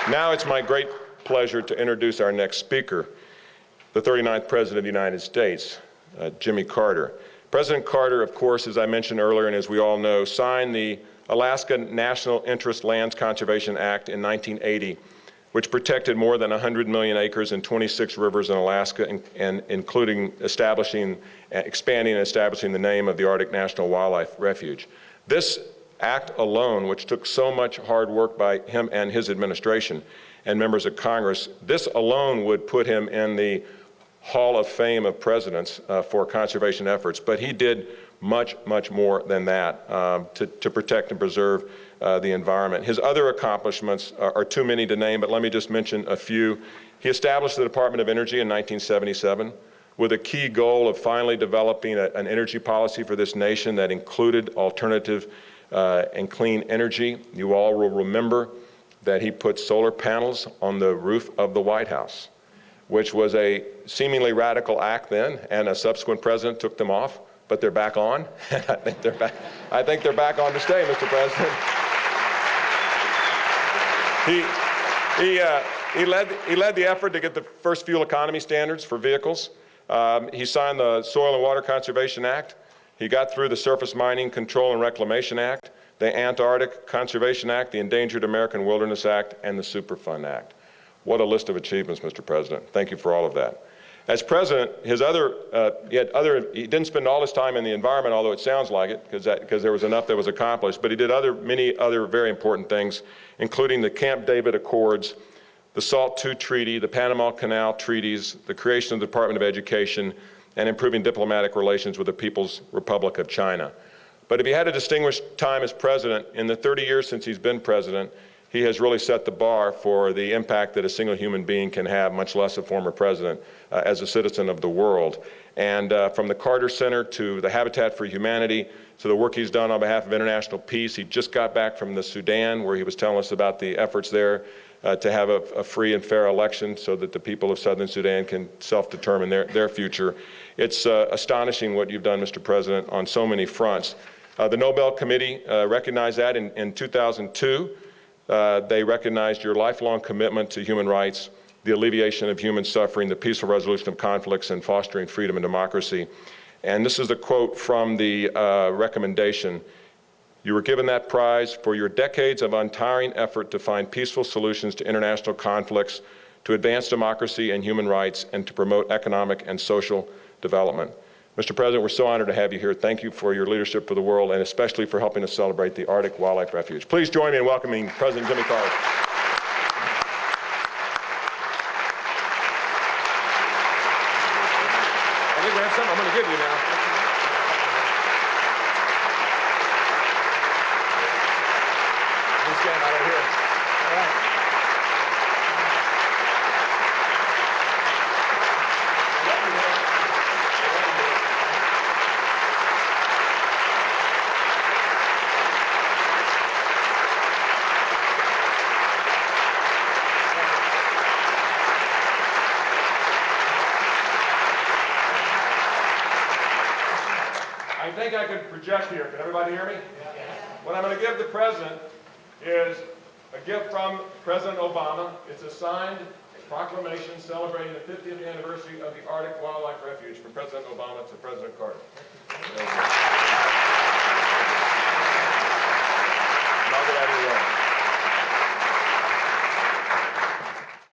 Now it's my great pleasure to introduce our next speaker, the 39th President of the United States, Jimmy Carter. President Carter, of course, as I mentioned earlier, and as we all know, signed the Alaska National Interest Lands Conservation Act in 1980, which protected more than 100 million acres and 26 rivers in Alaska, and including expanding and establishing the name of the Arctic National Wildlife Refuge. This act alone, which took so much hard work by him and his administration and members of Congress, this alone would put him in the Hall of Fame of presidents for conservation efforts. But he did much, much more than that to protect and preserve the environment. His other accomplishments are too many to name, but let me just mention a few. He established the Department of Energy in 1977 with a key goal of finally developing an energy policy for this nation that included alternative and clean energy. You all will remember that he put solar panels on the roof of the White House, which was a seemingly radical act then, and a subsequent president took them off, but they're back on. I think they're back on to stay, Mr. President. He led the effort to get the first fuel economy standards for vehicles. He signed the Soil and Water Conservation Act. He got through the Surface Mining Control and Reclamation Act, the Antarctic Conservation Act, the Endangered American Wilderness Act, and the Superfund Act. What a list of achievements, Mr. President. Thank you for all of that. As president, he didn't spend all his time in the environment, although it sounds like it, because there was enough that was accomplished, but he did many other very important things, including the Camp David Accords, the SALT II Treaty, the Panama Canal Treaties, the creation of the Department of Education, and improving diplomatic relations with the People's Republic of China. But if he had a distinguished time as president, in the 30 years since he's been president, he has really set the bar for the impact that a single human being can have, much less a former president, as a citizen of the world. And from the Carter Center to the Habitat for Humanity to the work he's done on behalf of international peace. He just got back from the Sudan, where he was telling us about the efforts there to have a free and fair election so that the people of Southern Sudan can self-determine their future. It's astonishing what you've done, Mr. President, on so many fronts. The Nobel Committee recognized that in 2002. They recognized your lifelong commitment to human rights, the alleviation of human suffering, the peaceful resolution of conflicts, and fostering freedom and democracy. And this is the quote from the recommendation. You were given that prize for your decades of untiring effort to find peaceful solutions to international conflicts, to advance democracy and human rights, and to promote economic and social development. Mr. President, we're so honored to have you here. Thank you for your leadership for the world, and especially for helping us celebrate the Arctic Wildlife Refuge. Please join me in welcoming President Jimmy Carter. I think we have something I'm going to give you now. Just stand out right here. All right. I think I could project here. Can everybody hear me? Yeah. What I'm going to give the President is a gift from President Obama. It's a signed proclamation celebrating the 50th anniversary of the Arctic Wildlife Refuge from President Obama to President Carter.